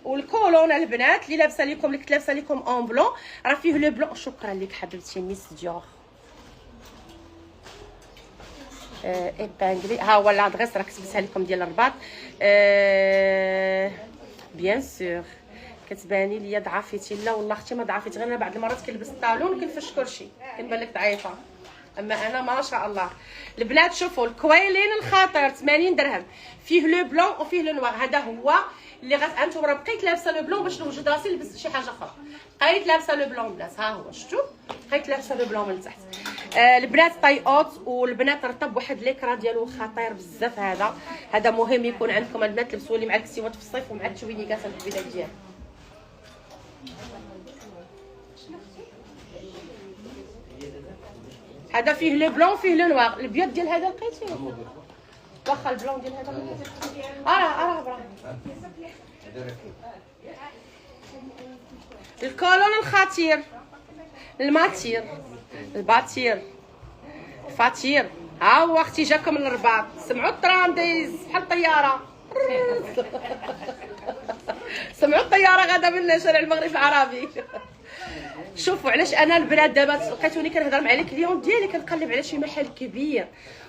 والكولون البنات اللي لابسه لكم، اللي كنت لابسه لكم اون بلون، راه فيه لو بلون. شكرا لك حبيبتي ميس ديور. ايبانغلي ها هو لادريس راه كتبتها لكم ديال الرباط. بيان سور كتباني ليا ضعفتي. لا والله اختي ما ضعفتي، غير انا بعض المرات كنلبس الطالون وكنفش كلشي كنبان لك ضعيفه. اما انا ما شاء الله. البنات شوفوا الكويلين الخاطر 80 درهم، فيه لو بلون وفيه لو نوار. هذا هو اللي انتم راه بقيت لابسه لو بلون باش نوجد راسي نلبس شي حاجه اخرى. بقيت لابسه لو بلون الناس، ها هو شفتوا بقيت لابسه لو بلون من تحت. البنات طاي اوت، والبنات رطب واحد ليكرا ديالو خطير بزاف. هذا مهم يكون عندكم البنات، لبسوا لي مع الكسيوات في الصيف ومع التوينيكات الكبيده ديالو. هذا فيه لو بلون فيه لو نوار. البيض ديال هذا لقيتيه واخا البلون ديال هذا اراه ابراهيم. الكولون الخطير، الماتير، الباتير، الفاتير. ها هو اختي جاكم من الرباط. سمعوا الترام دايز بحال الطياره. سمعوا الطياره غادا من شارع المغرب العربي. شوفوا علاش انا البنات دابا لقيتوني كنهضر مع الكليون ديالي كنقلب على شي محل كبير،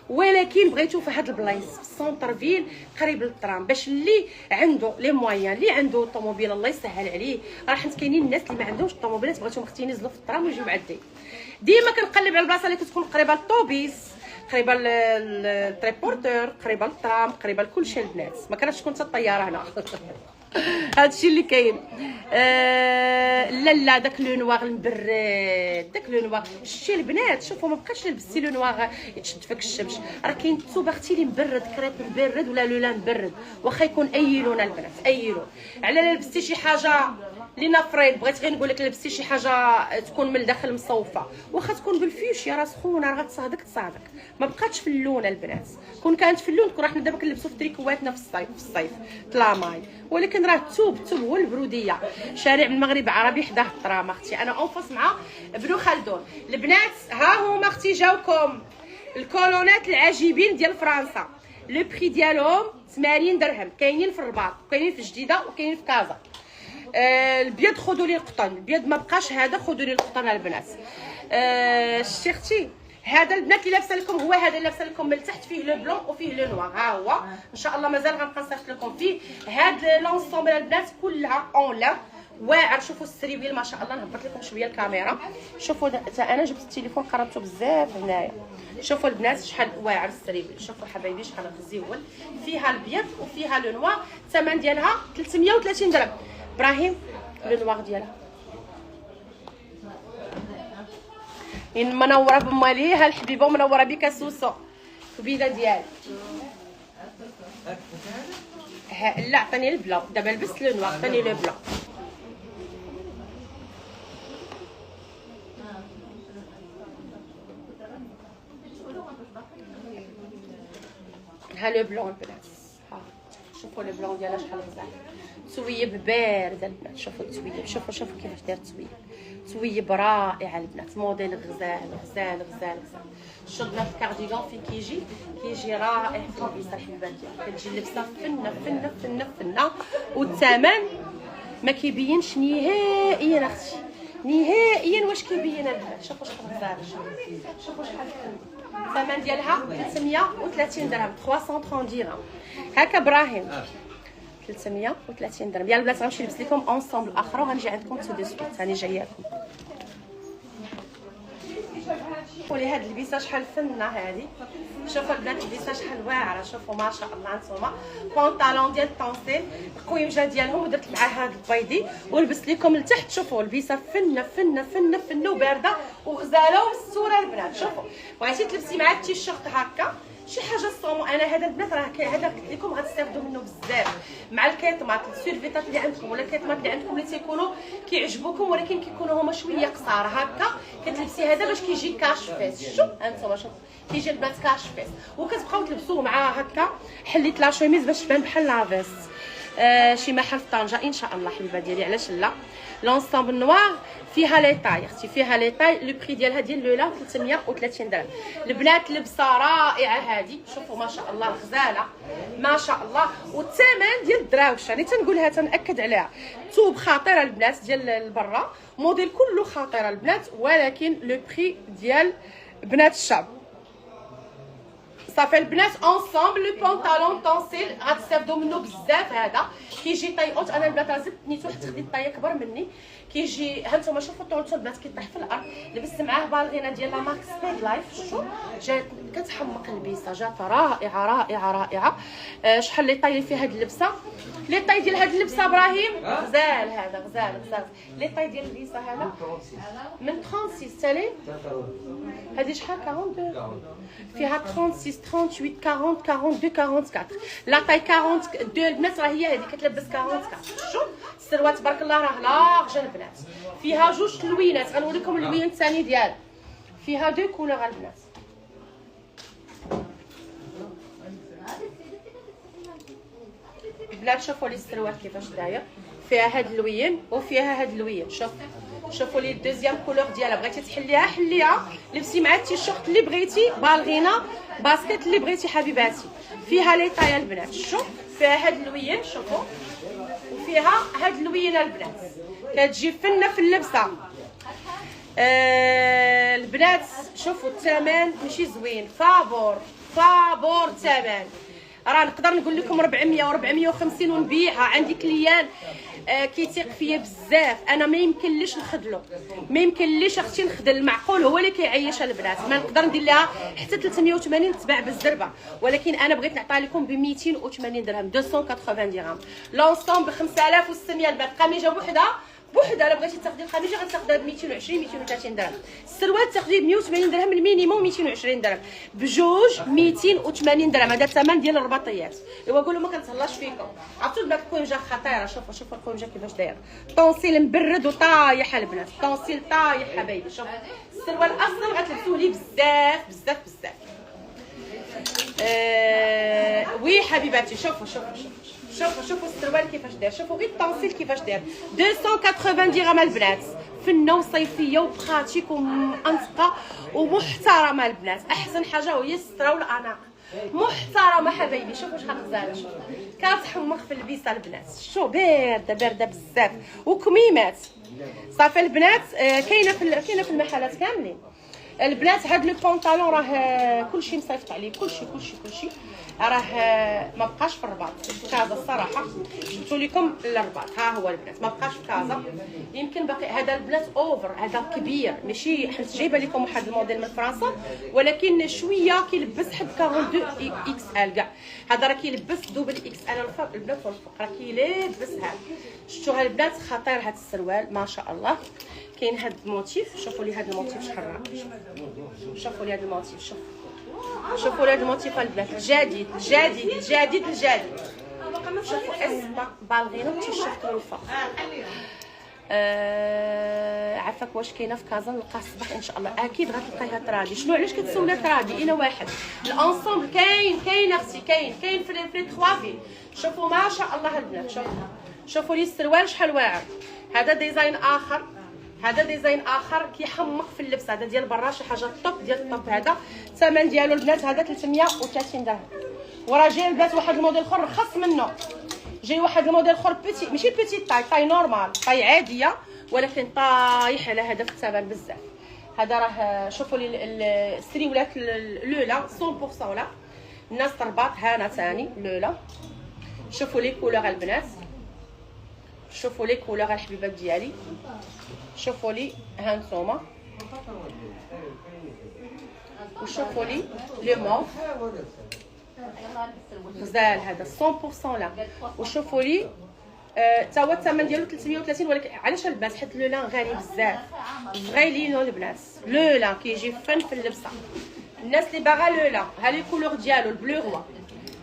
ولكن بغيتو في هاد البلايص في السونتر فيل قريب للترام، باش اللي عنده لي مويان، اللي عنده الطوموبيل الله يسهل عليه. راه حيت كاينين الناس اللي ما عندهمش الطوموبيلات بغيتهم اختي ينزلوا في الترام ويجيو معدي. ديما كنقلب على البلاصه اللي كتكون قريبه للطوبيس، قريبه للتريبورتور، قريبه للترام، قريبه لكلشي البنات. ما كرهتش تكون حتى الطياره هنا. هادشي اللي كاين. لا داك لو نوار المبرد، داك لو نوار شتي البنات. شوفوا ما بقاش لبستي لو نوار يتشد فيك الشمس. راه كاين الثوب اختي اللي مبرد، كريب مبرد ولا لولا مبرد، واخا يكون اي لون البنات اي لون. على لبستي شي حاجه اللي نافريد، بغيت غير نقول لك لبستي شي حاجه تكون من الداخل مصوفه، واخا تكون بالفيوشيا راه سخونه راه غتصهدك ما بقاتش في اللون البنات. كون كانت في اللون كون حنا دابا كنلبسوا في تريكواتنا في الصيف طلاماي، ولكن راه الثوب هو البروديه. شارع المغرب العربي حداه الترام اختي. انا اونفاس مع بنو خلدون. البنات ها هما اختي جاوكم الكولونات العجيبين ديال فرنسا. لو بري ديالهم 80 درهم. كاينين في الرباط وكاينين في جديده وكاينين في كازا. البيض خذوا لي القطن، البيض ما بقاش، هذا خذوا لي القطن البنات. شتي اختي هذا البنات اللي لابسه لكم هو هذا اللي لابسه لكم من التحت، فيه لو بلون وفيه لو نوار. ها هو ان شاء الله مازال غنبقى نصيفط لكم فيه. هاد لونسومبل البنات كلها اون لا واعر. شوفوا السريبيل ما شاء الله. نهبط لكم شويه الكاميرا. شوفوا انا جبت التليفون قربته بزاف هنايا. شوفوا البنات شحال واعر السريبيل. شوفوا حبايبي شحال غزيول. فيها البيض وفيها لو نوار. الثمن ديالها 330 درهم. ابراهيم لو نوار ديالها منوره بماليها الحبيبه ومنوره بك سوسو كبيده ديالي. لا عطيني البلا دابا لبست لو نوار، عطيني لو بلا. ها لو بلون البنات. ها شوفوا لو بلون ديالها شحال غزال. تويب بارده البنات. شوفوا التويب، شوفوا كيفاش داير التويب. تويب رائعه البنات، موديل غزال غزال غزال غزال. شوف البنات الكارديغان فين كيجي رائع في اللبسه الحبات ديالها. كتجي اللبسه فنه والثمن ما كيبينش نهائيا اختي، نهائيا. واش كيبين البنات؟ شوفوا شحال غزال، شوفوا شحال الثمن ديالها 330 درهم، 330 درهم. هكا ابراهيم 330 درهم. يلا البنات غنمشي نلبس لكم اونسومبل اخر وغنجي عندكم تو دو سويت. راني جايه لكم. ولي هاد اللبسه شحال فنه هادي. شوفوا البنات اللبسه شحال واعره. شوفوا ما شاء الله نتوما بونطالون ديال الطونسيل القويمجه ديالهم، ودرت معاه هاد البيضي ولبست لكم لتحت. شوفوا لبسه فنه وبارده وغزاله ومستوره البنات. شوفوا بغيتي تلبسي مع التيشيرت هكا شي حاجه صومو. انا هذا البنات راه هذا قلت لكم غتستافدوا منه بزاف مع الكيطمات السيرفيتات اللي عندكم ولا الكيطمات اللي عندكم اللي تيكونوا كيعجبوكم ولكن كيكونوا هما شويه قصار هكا. كتلبسي هذا باش كيجي كاش فيس. شوف انتما شوف كيجي البنات كاش فيس، وكتبقاو تلبسوه مع هكا. حليت لا شوميز باش تبان بحال لافيس. شي محل في طنجه ان شاء الله حبيبه ديالي. علاش لا؟ لونسومبل نوار فيها لي طاي اختي، فيها لي طاي. لو بري ديالها ديال لولا 330 درهم. البنات لبسه رائعه هذه. شوفوا ما شاء الله غزاله ما شاء الله. والثمن ديال الدراوشه اللي تنقولها تنأكد عليها. ثوب خطيره البنات ديال البرا، موديل كله خطيره البنات، ولكن لو بري ديال بنات الشعب صافي البنات اونصومبل لو بونطالون طونسيل غتستافدوا منه بزاف. هذا كيجي طاي اوت. انا البنات راه زدت نيتو حتى خديت طايه كبر مني. كيجي ها نتوما شوفوا الطونسيل البنات كيطيح في الارض. لبست معاه بالغينه ديال لا مارك سبيد لايف. شوفوا جات كتحمق اللبسه، جات رائعه رائعه رائعه. شحال لي طاي في هاد اللبسه. لي طاي ديال هاد اللبسه ابراهيم غزال. هذا غزال غزال. لي طاي ديال اللبسه هذا من 36 تالي. هذه شحال 42 فيها 36 38 40 42 44. لا طاي 42 البنات راه هي هذه كتلبس 44. شوف السروال تبارك الله راه لارج البنات. فيها جوج لوينات. غنوريكم اللوين الثاني ديالها. فيها دو كولور البنات. البنات شوفوا لي السروال كيفاش داير. فيها هاد اللوين وفيها هاد اللوين. شوفوا لي الدوزيام كولور ديالها. بغيتي تحليها حليها. لبسي مع التيشيرت اللي بغيتي، بالغينه، باسكيت اللي بغيتي حبيباتي. فيها لي طايه البنات. شوف فيها هاد اللوين. شوفوا وفيها هاد اللوينه البنات كتجي فنه في اللبسه. البنات شوفوا الثمن ماشي زوين. فابور الثمن. راه نقدر نقول لكم 400 و450 ونبيعها. عندي كليان كيثيق فيا بزاف. انا ما يمكنليش نخدلو، ما يمكنليش اختي نخدل. معقول هو اللي كيعيش البنات. ما نقدر ندير لها حتى 380 تباع بالزربه، ولكن انا بغيت نعطيها لكم ب 280 درهم 280 درهم. لونسومبل ب 5600 البنات. قميجه بوحدها الا بغيتي تاخدي القميجه غتاخدها ب 220 230 درهم. السروال تاخديه ب 180 درهم المينيموم 220 درهم. بجوج 280 درهم. هذا الثمن ديال الرباطيات. ايوا قولوا ما كنتهلاش فيكم. عرفتوا البنات الكوينجه خطيره. شوفوا الكوينجه كيفاش داير. طونسيل مبرد وطايح البنات. طونسيل طايح حبايبي. شوف السروال اصلا غتلبسوه ليه بزاف بزاف بزاف. وي حبيباتي شوفوا السروال كيفاش داير. شوفوا غير الطونسيل كيفاش داير. 280 درهم البنات. فنه وصيفيه وبراتيك ومنطقه ومحترمه البنات. احسن حاجه وهي الستره والاناق. محترمه حبايبي. شوفوا شحال غزاله. شوفوا كتحمق في اللبسه البنات. شو بارده بزاف وكميمات. صافي البنات كاينه في المحلات كاملين البنات. هاد لو بونطالون راه كلشي مصيفط عليه. كلشي راه ما بقاش في الرباط في كازا الصراحه. جبتو لكم الرباط. ها هو البنات ما بقاش في كازا. يمكن باقي هذا البنات اوفر. هذا كبير ماشي. حيت جايبه لكم واحد الموديل من فرنسا ولكن شويه كيلبس حد 42 اكس ال كاع. هذا راه كيلبس دوبل اكس ال الفوق البنات والفوق راه كيلبس. هذا شفتوا البنات خطير هذا السروال ما شاء الله. كاين هذا الموتيف. شوفوا لي هذا الموتيف شحال رائع. شوفوا لي هذا الموتيف. شوفوا لي هذا الموتيف البنات. الجديد. شوفوا اسمه بالغينه وتيشيرت من الفوق. عافاك واش كاينه في كازا نلقاها الصباح ان شاء الله. اكيد غتلقايها ترادي. شنو علاش كتسولنا ترادي؟ انا واحد الانصومبل كاين اختي. كاين في لي 3 في. شوفوا ما شاء الله البنات. شوفوا لي السروال شحال واعر. هذا ديزاين اخر كيحمق في اللبس. هذا ديال برا شي حاجه طوب ديال الطوب. هذا الثمن ديالو البنات هذا 330 درهم. وراه جاي البنات واحد الموديل اخر رخص منه. جاي واحد الموديل اخر بيتي ماشي بيتي طاي نورمال طاي عاديه ولكن طايح على هذا في الثمن بزاف. هذا راه شوفوا لي السريولات الاولى 100% لا الناس طلبات هانا ثاني الاولى. شوفوا لي كولور البنات. شوفوا لي كولور الحبيبات ديالي. شوفوا لي ها نتوما. وشوفوا لي لي موف غزال هذا 100% لا. وشوفوا لي تا هو الثمن ديالو 330 ولكن علاش البنات حيت لو لان غالي بزاف. فغيلينو البنات. لو لان كيجي فن في اللبسه. الناس اللي باغا لو لان ها لي كولور ديالو البلو روا.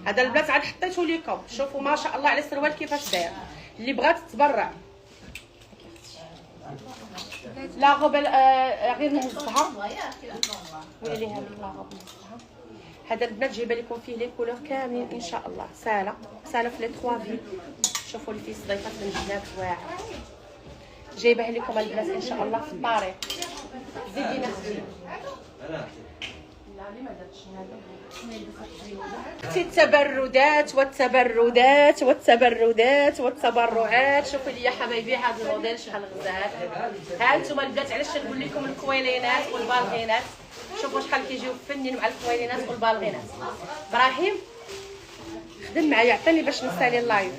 هذا البنات عاد حطيته لكم. شوفوا ما شاء الله على السروال كيفاش داير. اللي بغات تتبرع لا غوب غير نهزها. ويلي هذيك لا غوب نهزها. هذا البنات جايبه لكم فيه لي كولور كاملين ان شاء الله. ساله في لي 3 في. شوفوا لي فيه صديفات من جناب واعر. جايبه لكم البنات ان شاء الله في الطريق. زيدينا اختي. لا لي ما درتش هذا. التبرعات. شوفوا لي يا حبايبي هذا الموديل شحال غزال. ها انتم البنات علاش نقول لكم الكويلينات والبالغينات. شوفوا شحال كيجيو فنين مع الكويلينات والبالغينات. ابراهيم خدم معايا عطيني باش نسالي اللايف.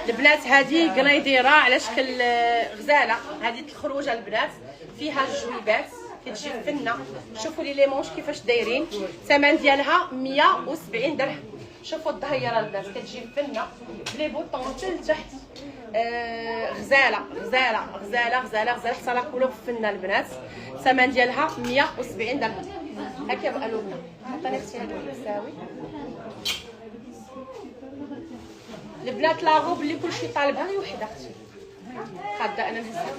البنات هذه قنيديره على شكل غزاله، هذه الخروجه البنات فيها الجويبات كتجي فنه. شوفوا لي مونش كيفاش دايرين، الثمن ديالها 170 درهم. شوفوا الظهيره البنات كتجي فنه بلي بوطون حتى لتحت. غزاله غزاله غزاله غزاله غزاله حتى لا كولور فنه البنات. الثمن ديالها 170 درهم. هكا بقى لونا عطيني اختي هذا يساوي البنات لاغوب اللي كلشي طالبها غير وحده اختي قاده انا نهزها.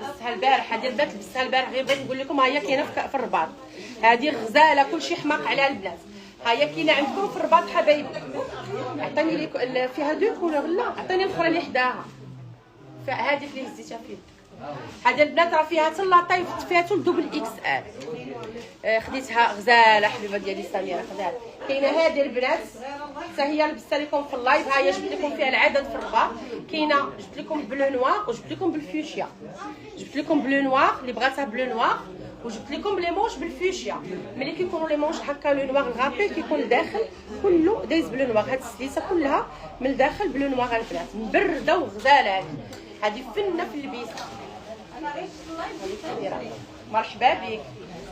لبستها البارح، هذه البنات لبستها البارح غير بغيت نقول لكم ها هي كاينه في الرباط. هذه غزاله كلشي حماق عليها البنات. ها هي كاينه عندكم في الرباط حبايبي. عطيني لي فيها دو كولور، لا عطيني الاخرى اللي حداها هذيك اللي هزيتها في يدك. هذه البنات راه فيها حتى لاطاي فيها حتى الدوبل اكس ال. خديتها غزاله حبيبه ديالي سميره غزاله. كاينه هذه البنات حتى هي لبستها لكم في اللايف. ها هي جبت لكم فيها العدد في الرباط. كاينه جبت لكم بلو نوار وجبت لكم بالفيوشيا. جبت لكم بلو نوار اللي بغاتها بلو نوار، وجبت لكم لي مونش بالفيوشيا. ملي كيكونوا لي مونش هكا لو نوار الغابي كيكون الداخل كله دايز بلو نوار. هاد السليسه كلها من الداخل بلو نوار البنات مبرده وغزاله. هذه فنه في اللبيسه. مرحبا بك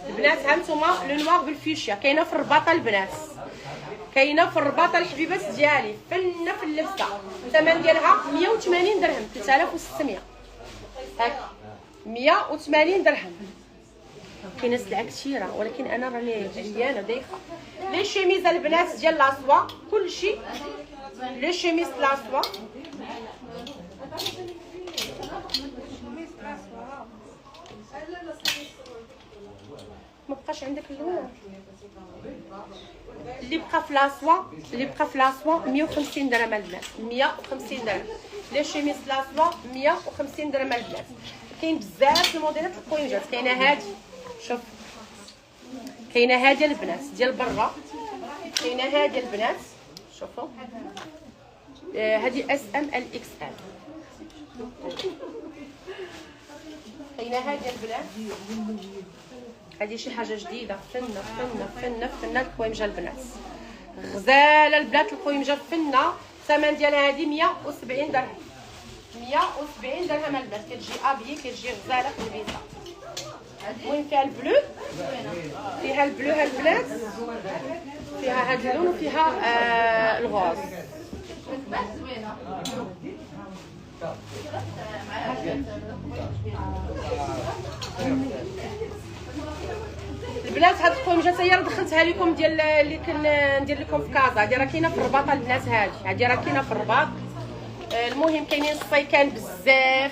البنات. ها نتوما لو نوار بالفيوشيا كاينه في الرباطه البنات، كاينه في الرباطه الحبيبات ديالي فنه في اللبسه. الثمن ديالها 180 درهم 3600 هاك 180 درهم. كاينه سلعه كثيره ولكن انا راني عيانه دايخه. لي شيميز البنات ديال لاصوا كلشي لي شيميز لاصوا. ما بقاش عندك اللون اللي بقى في لاصوا. اللي بقى في لاصوا 150 درهم البنات 150 درهم. لي شيميز لاصوا 150 درهم البنات. كاين بزاف الموديلات الكوينجات. كاينه هادي شوف، كاينه هادي البنات ديال برا، كاينه هادي البنات شوفوا هادي اس ام ال اكس ال. كاينه هادي البنات هادي شي حاجه جديده فنه فنه فنه فنه الكويمجه البنات غزاله البنات. الكويمجه فنه. الثمن ديالها هادي 170 درهم 170 درهم البنات. كتجي ابيي كتجي غزاله في البيزا. المهم فيها البلو، فيها البلو البنات، فيها هاد اللون وفيها الغوز. البنات هاد الكومجه حتى هي دخلتها لكم ديال اللي كندير لكم في كازا. هادي راه كاينه في الرباط البنات. هادي راه كاينه في الرباط. المهم كاينين الصيكان بزاف.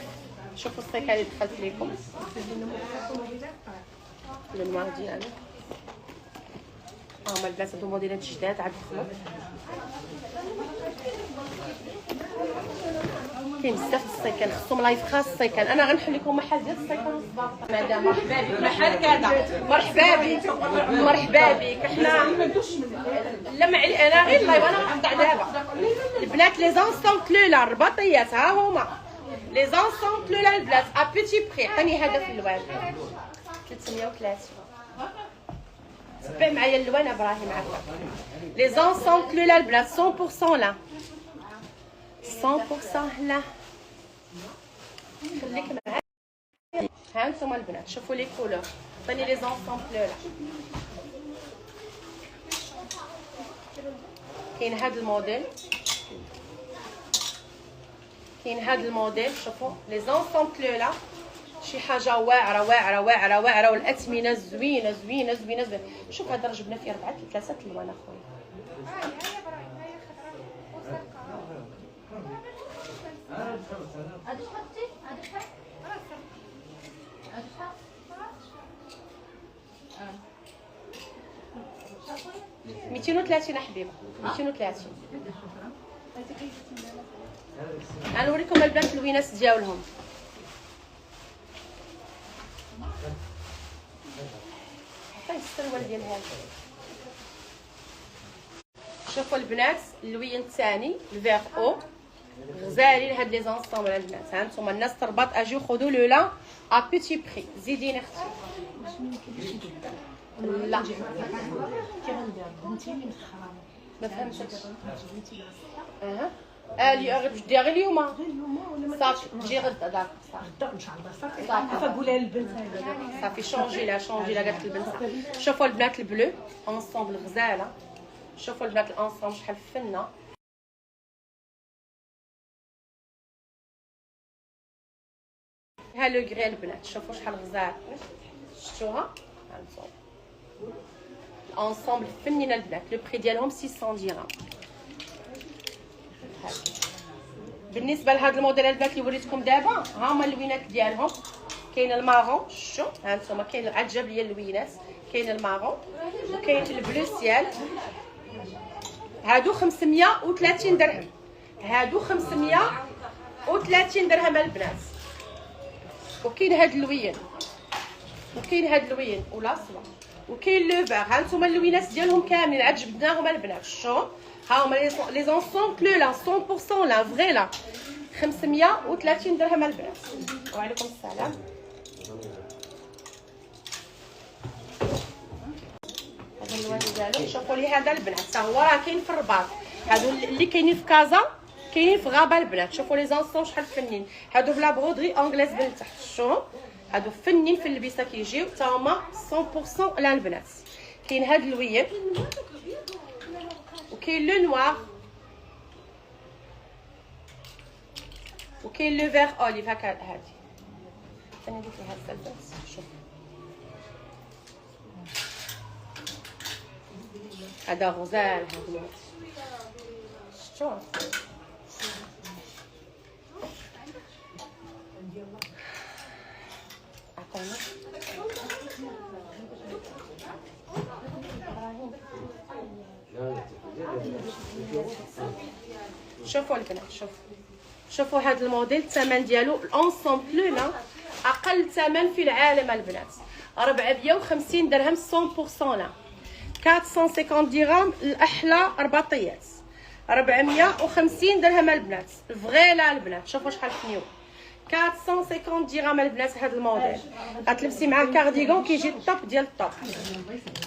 شوفوا الصيكان اللي دخلت لكم النوار ديالو. هما البنات هادو موديلات جداد عاد دخلوا. كاين بزاف الصيكان خصهم لايف خاص الصيكان. انا غنحل لكم محل ديال الصيكان والصباط. مدام مرحبا بك محل كذا. مرحبا بك مرحبا بك. حنا لا انا غير لايف انا غنقطع دابا. البنات لي زونسونط لولا الرباطيات ها هما لي زونسونط لولا البنات ا بيتي بري. عطيني هذا في اللوان 330. تبع معايا اللوان ابراهيم عفوا. لي زونسونط لولا البنات 100% لا 100% لا. خليك معايا. ها انتم البنات شوفوا لي كولور. عطيني لي زونسونط لولا. كاين هذا الموديل، كاين هذا الموديل. شوفوا لي زونسونط لولا شي حاجه واعره واعره واعره واعره والاثمنه زوينه زوينه زوينه زوينه. شوف هذا جبنا فيه 4 3 الوان اخويا. هادي شحال هادي شحال 230 حبيبه 230. غنوريكم البنات اللوينات ديالهم. حتى السروال ديال هذا. شوفوا البنات اللوين الثاني الفيغ او غزالين هاد لي زونسومبل البنات. ها نتوما الناس تربط اجيو خذوا لو لا ا بيتي بري. زيدين اختي. لا ما فهمتش. لي غير باش دير اليوم صافي تجي غدا داك ان شاء الله صافي عارفه قولها للبنت صافي شونجي لا قالت البنت. شوفوا البنات البلو انصومبل غزاله. شوفوا البنات الانصومبل شحال فنه. ها لو غري البنات شوفوا شحال غزال. شفتوها هانتوما الانصومبل فنينه البنات. لو بري ديالهم 600 درهم. بالنسبه لهاد الموديل البنات اللي وريتكم دابا ها هما اللوينات ديالهم. كاين المارون شتو ها نتوما كاين عجب ليا اللوينات. كاين المارون وكاين البلو سيال. هادو 530 درهم. هادو 530 درهم البنات. وكاين هاد اللوين والاصفر وكاين لو فيغ. ها نتوما اللوينات ديالهم كاملين عجبناهم البنات. شتو ها هما لي زونسومبل لا 100% لا فغي لا 530 درهم البنات. وعليكم السلام. هذا اللون ديالو شوفوا لي هذا البنات حتى هو راه كاين في الرباط. هادو اللي كاينين في كازا كاينين في غابه البنات. شوفوا لي زونسون شحال فنين. هادو بلا برودري انجليز من تحت. شو هادو فنين في اللبسه كيجيو حتى هما 100% لا البنات. كاين هاد اللوين وكاين لو نوار وكاين لو فيغ اوليف. هكا هادي انا ندير لها البنات. شوف هذا غزال هذا شتو عطينا شوفوا البنات. شوفوا هذا الموديل الثمن ديالو الانسومبل لا اقل ثمن في العالم البنات 450 درهم 100% لا 450 درهم الاحلى رباطيات 450 درهم البنات فغي لا البنات. شوفوا شحال فنيو 450 درهم البنات. هذا الموديل غتلبسي معاه كارديغون كيجي الطوب ديال الطوب.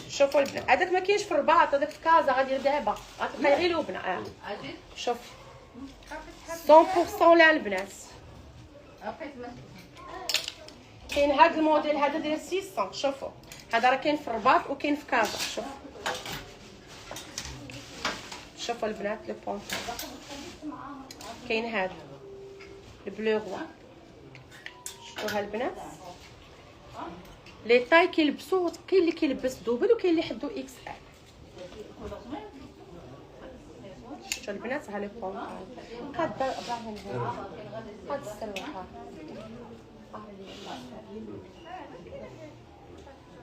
شوفوا البنات هذاك ما كاينش في الرباط هذاك في كازا غادي دابا غتلقاي غير لبنى. شوف 100% لا البنات. كاين هذا الموديل هذا ديال 600. شوفوا هذا راه كاين في الرباط وكاين في كازا. شوفوا البنات لو بونطون. كاين هذا البلو غوا. شفتوها البنات لي طاي كيلبسوا. كاين اللي كيلبس دوبل وكاين اللي حدو اكس ال. شفتوا البنات ها لي بونطون قاد ابراهيم قاد السروال.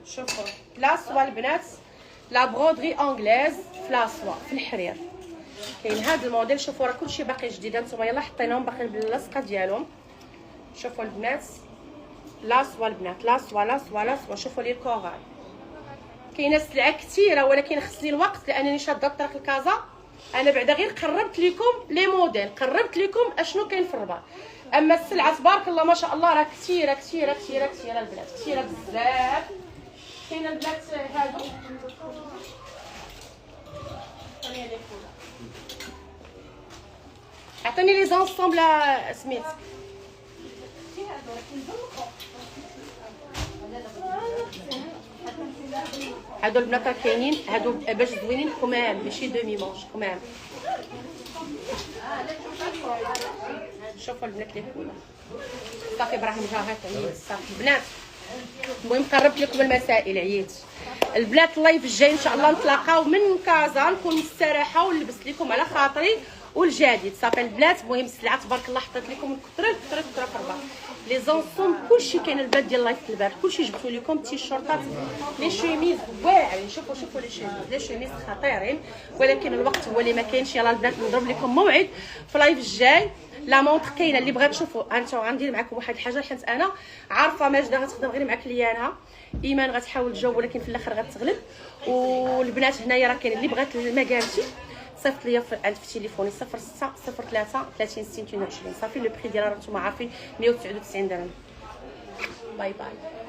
شوفوا لاسوا البنات لا برودري انجليز في لاسوا في الحرير. كاين هذا الموديل. شوفوا راه كلشي باقي جديد. نتوما يلاه حطيناهم باقي باللصقه ديالهم. شوفوا البنات لاسوا البنات لاسوا. شوفوا لي الكورال. كاينه سلعه كثيره ولكن خصني الوقت لانني شاده طريق الكازا. انا بعدا غير قربت لكم لي موديل قربت لكم اشنو كاين في الرباط. اما السلعه تبارك الله ما شاء الله راه كثيره البنات كثيره بزاف. كاين البنات هادو عطيني لي زونسومبل سميت. هادو البنات راه كاينين هادو باش زوينين كمام ماشي دومي مونش كمام. شوفوا البنات لي كولا صافي ابراهيم جا هاك صافي البنات. المهم قربت لكم المسائل عييت البنات. اللايف الجاي ان شاء الله نتلاقاو من كازا نكون مستريحه ونلبس لكم على خاطري والجديد صافي البنات. المهم السلعه تبارك الله حطيت لكم كثره في الرباط. لي زونسوم كلشي كاين البنات ديال لايف البارح كلشي جبتو لكم تي شورطات لي شوميز واعرين. شوفوا لي شوميز خطيرين ولكن الوقت هو اللي ما كاينش. يلا البنات نضرب لكم موعد في لايف الجاي. لا مونطر كاينه اللي بغات تشوفوا. انتم غندير معكم واحد الحاجه حيت انا عارفه ماجده غتخدم غير مع كليانها. ايمان غتحاول تجاوب ولكن في الاخر غتغلب. والبنات هنايا راه كاين اللي بغات المكانتي صيفط ليا في تليفوني 06 03 30 60 22. صافي لو بري ديالها نتوما عارفين 199 درهم. باي باي.